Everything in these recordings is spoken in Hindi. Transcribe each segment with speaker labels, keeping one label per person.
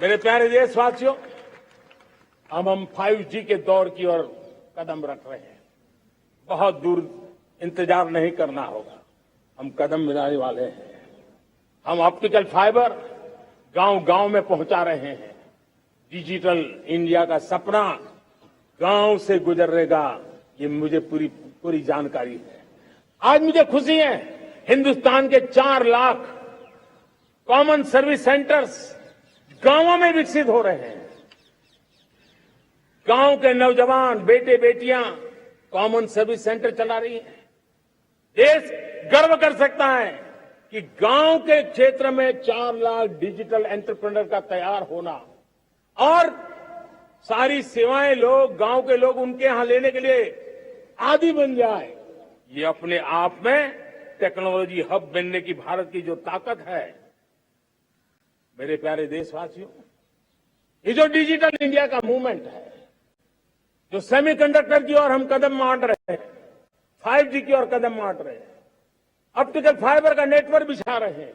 Speaker 1: मेरे प्यारे देशवासियों, अब हम 5G के दौर की ओर कदम रख रहे हैं। बहुत दूर इंतजार नहीं करना होगा, हम कदम मिलाने वाले हैं। हम ऑप्टिकल फाइबर गांव-गांव में पहुंचा रहे हैं। डिजिटल इंडिया का सपना गांव से गुजरेगा, ये मुझे पूरी जानकारी है। आज मुझे खुशी है, हिंदुस्तान के 4 लाख कॉमन सर्विस सेंटर्स गांवों में विकसित हो रहे हैं। गांव के नौजवान बेटे बेटियां कॉमन सर्विस सेंटर चला रही हैं। देश गर्व कर सकता है कि गांव के क्षेत्र में 4 लाख डिजिटल एंटरप्रेन्योर का तैयार होना और सारी सेवाएं गांव के लोग उनके यहां लेने के लिए आदी बन जाए, ये अपने आप में टेक्नोलॉजी हब बनने की भारत की जो ताकत है। मेरे प्यारे देशवासियों, ये जो डिजिटल इंडिया का मूवमेंट है, जो सेमीकंडक्टर की ओर हम कदम मांड रहे हैं, 5G की ओर कदम मांड रहे हैं, ऑप्टिकल फाइबर का नेटवर्क बिछा रहे हैं,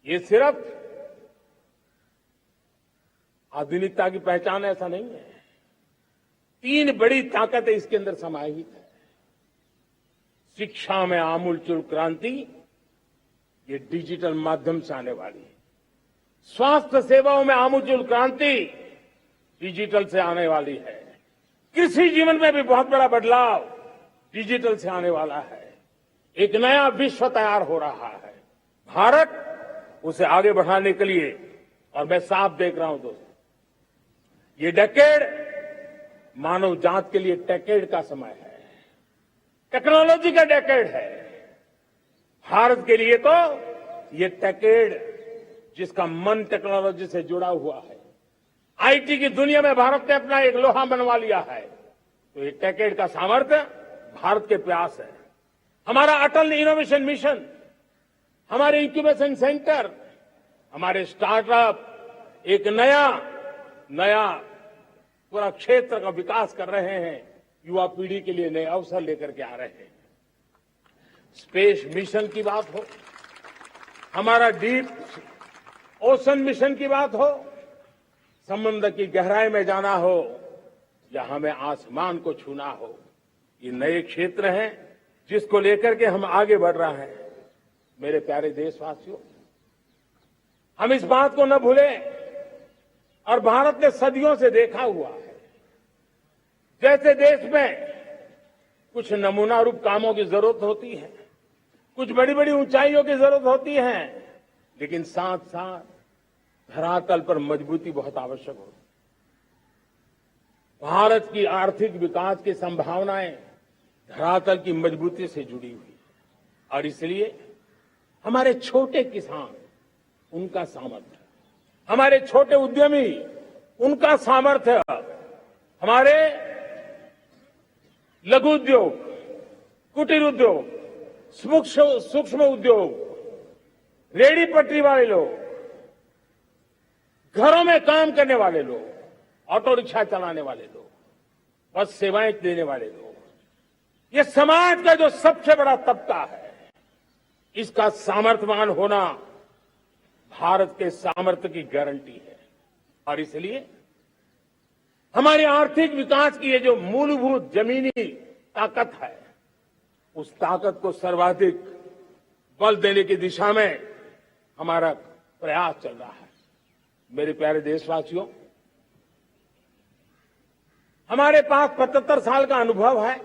Speaker 1: ये सिर्फ आधुनिकता की पहचान ऐसा नहीं है। 3 बड़ी ताकतें इसके अंदर समाहित है। शिक्षा में आमूलचूल क्रांति, ये डिजिटल माध्यम से आने वाली है। स्वास्थ्य सेवाओं में आमूलचूल क्रांति डिजिटल से आने वाली है। कृषि जीवन में भी बहुत बड़ा बदलाव डिजिटल से आने वाला है। एक नया विश्व तैयार हो रहा है। भारत उसे आगे बढ़ाने के लिए, और मैं साफ देख रहा हूं दोस्तों, ये डेकेड मानव जात के लिए टेकेड का समय है, टेक्नोलॉजी का डेकेड है। भारत के लिए तो ये टेकेड जिसका मन टेक्नोलॉजी से जुड़ा हुआ है, आईटी की दुनिया में भारत ने अपना एक लोहा बनवा लिया है, तो ये टेकेड का सामर्थ्य भारत के प्रयास है। हमारा अटल इनोवेशन मिशन, हमारे इंक्यूबेशन सेंटर, हमारे स्टार्टअप एक नया पूरा क्षेत्र का विकास कर रहे हैं। युवा पीढ़ी के लिए नए अवसर लेकर के आ रहे हैं। स्पेस मिशन की बात हो, हमारा डीप ओशन मिशन की बात हो, समुद्र की गहराई में जाना हो या हमें आसमान को छूना हो, ये नए क्षेत्र हैं जिसको लेकर के हम आगे बढ़ रहे हैं। मेरे प्यारे देशवासियों, हम इस बात को न भूलें, और भारत ने सदियों से देखा हुआ है, जैसे देश में कुछ नमूना रूप कामों की जरूरत होती है, कुछ बड़ी बड़ी ऊंचाइयों की जरूरत होती है, लेकिन साथ साथ धरातल पर मजबूती बहुत आवश्यक होती है। भारत की आर्थिक विकास की संभावनाएं धरातल की मजबूती से जुड़ी हुई है, और इसलिए हमारे छोटे किसान, उनका सामर्थ्य, हमारे छोटे उद्यमी, उनका सामर्थ्य, हमारे लघु उद्योग, कुटीर उद्योग, सूक्ष्म उद्योग, रेहड़ी पटरी वाले लोग, घरों में काम करने वाले लोग, ऑटो रिक्शा चलाने वाले लोग, बस सेवाएं देने वाले लोग, ये समाज का जो सबसे बड़ा तबका है, इसका सामर्थ्यवान होना भारत के सामर्थ्य की गारंटी है। और इसलिए हमारे आर्थिक विकास की ये जो मूलभूत जमीनी ताकत है, उस ताकत को सर्वाधिक बल देने की दिशा में हमारा प्रयास चल रहा है। मेरे प्यारे देशवासियों, हमारे पास 75 साल का अनुभव है।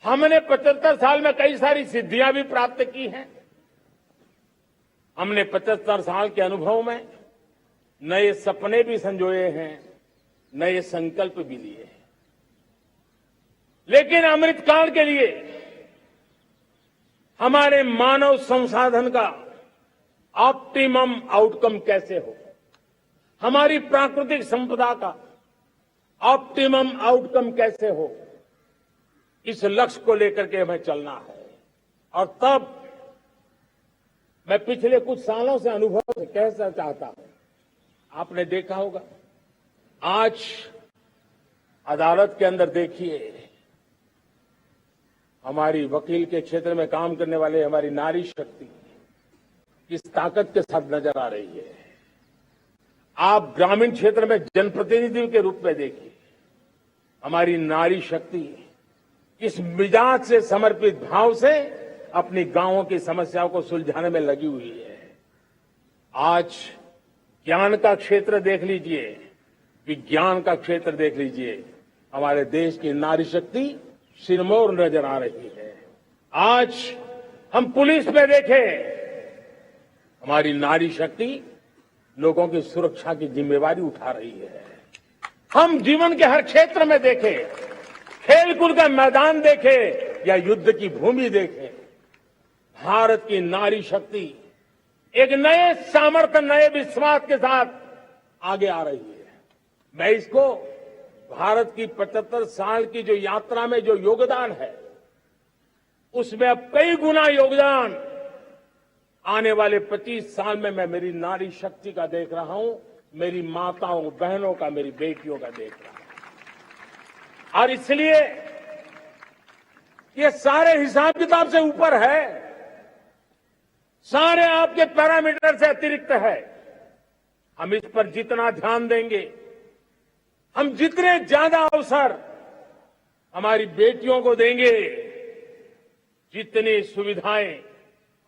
Speaker 1: हमने 75 साल में कई सारी सिद्धियां भी प्राप्त की हैं। हमने 75 साल के अनुभव में नए सपने भी संजोए हैं, नए संकल्प भी लिए हैं। लेकिन अमृतकाल के लिए हमारे मानव संसाधन का ऑप्टिमम आउटकम कैसे हो, हमारी प्राकृतिक संपदा का ऑप्टिमम आउटकम कैसे हो, इस लक्ष्य को लेकर के हमें चलना है। और तब मैं पिछले कुछ सालों से अनुभव से कहना चाहता हूं, आपने देखा होगा, आज अदालत के अंदर देखिए, हमारी वकील के क्षेत्र में काम करने वाले हमारी नारी शक्ति किस ताकत के साथ नजर आ रही है। आप ग्रामीण क्षेत्र में जनप्रतिनिधि के रूप में देखिए, हमारी नारी शक्ति इस मिजाज से, समर्पित भाव से अपनी गांवों की समस्याओं को सुलझाने में लगी हुई है। आज ज्ञान का क्षेत्र देख लीजिए, विज्ञान का क्षेत्र देख लीजिए, हमारे देश की नारी शक्ति सिरमौर नजर आ रही है। आज हम पुलिस में देखें, हमारी नारी शक्ति लोगों की सुरक्षा की जिम्मेवारी उठा रही है। हम जीवन के हर क्षेत्र में देखें, खेलकूद का मैदान देखें या युद्ध की भूमि देखें, भारत की नारी शक्ति एक नए सामर्थ्य, नए विश्वास के साथ आगे आ रही है। मैं इसको भारत की 75 साल की जो यात्रा में जो योगदान है, उसमें अब कई गुना योगदान आने वाले 25 साल में मैं मेरी नारी शक्ति का देख रहा हूं, मेरी माताओं, बहनों का, मेरी बेटियों का देख रहा हूं। और इसलिए ये सारे हिसाब किताब से ऊपर है, सारे आपके पैरामीटर से अतिरिक्त है। हम इस पर जितना ध्यान देंगे, हम जितने ज्यादा अवसर हमारी बेटियों को देंगे, जितनी सुविधाएं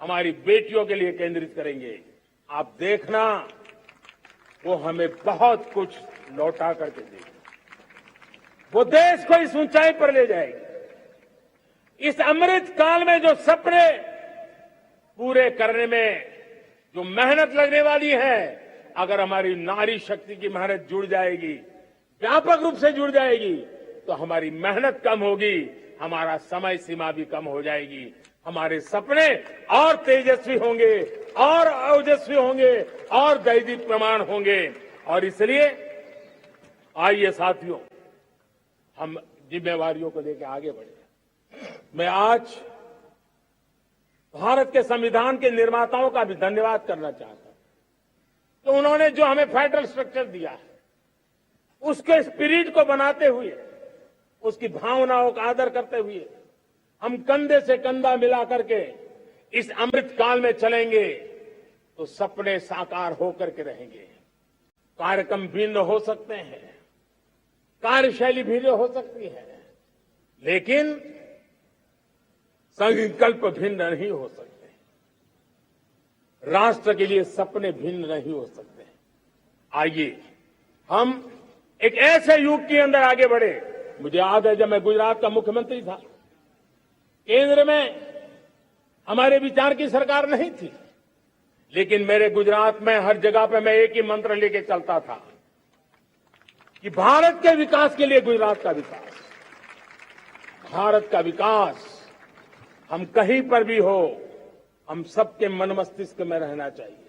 Speaker 1: हमारी बेटियों के लिए केंद्रित करेंगे, आप देखना वो हमें बहुत कुछ लौटा करके देगी। वो देश को इस ऊंचाई पर ले जाएगी। इस अमृत काल में जो सपने पूरे करने में जो मेहनत लगने वाली है, अगर हमारी नारी शक्ति की मेहनत जुड़ जाएगी, व्यापक रूप से जुड़ जाएगी, तो हमारी मेहनत कम होगी, हमारा समय सीमा भी कम हो जाएगी, हमारे सपने और तेजस्वी होंगे, और ओजस्वी होंगे, और दैनिक प्रमाण होंगे। और इसलिए आइए साथियों, हम जिम्मेवारियों को लेकर आगे बढ़े। मैं आज भारत के संविधान के निर्माताओं का भी धन्यवाद करना चाहता हूं, तो उन्होंने जो हमें फेडरल स्ट्रक्चर दिया है, उसके स्पिरिट को बनाते हुए, उसकी भावनाओं का आदर करते हुए हम कंधे से कंधा मिला करके इस अमृत काल में चलेंगे, तो सपने साकार होकर के रहेंगे। कार्यक्रम भिन्न हो सकते हैं, कार्यशैली भिन्न हो सकती है, लेकिन संकल्प भिन्न नहीं हो सकते। राष्ट्र के लिए सपने भिन्न नहीं हो सकते। आइए हम एक ऐसे युग के अंदर आगे बढ़े। मुझे याद है, जब मैं गुजरात का मुख्यमंत्री था, केंद्र में हमारे विचार की सरकार नहीं थी, लेकिन मेरे गुजरात में हर जगह पे मैं एक ही मंत्र लेके चलता था कि भारत के विकास के लिए गुजरात का विकास, भारत का विकास हम कहीं पर भी हो, हम सबके मन मस्तिष्क में रहना चाहिए।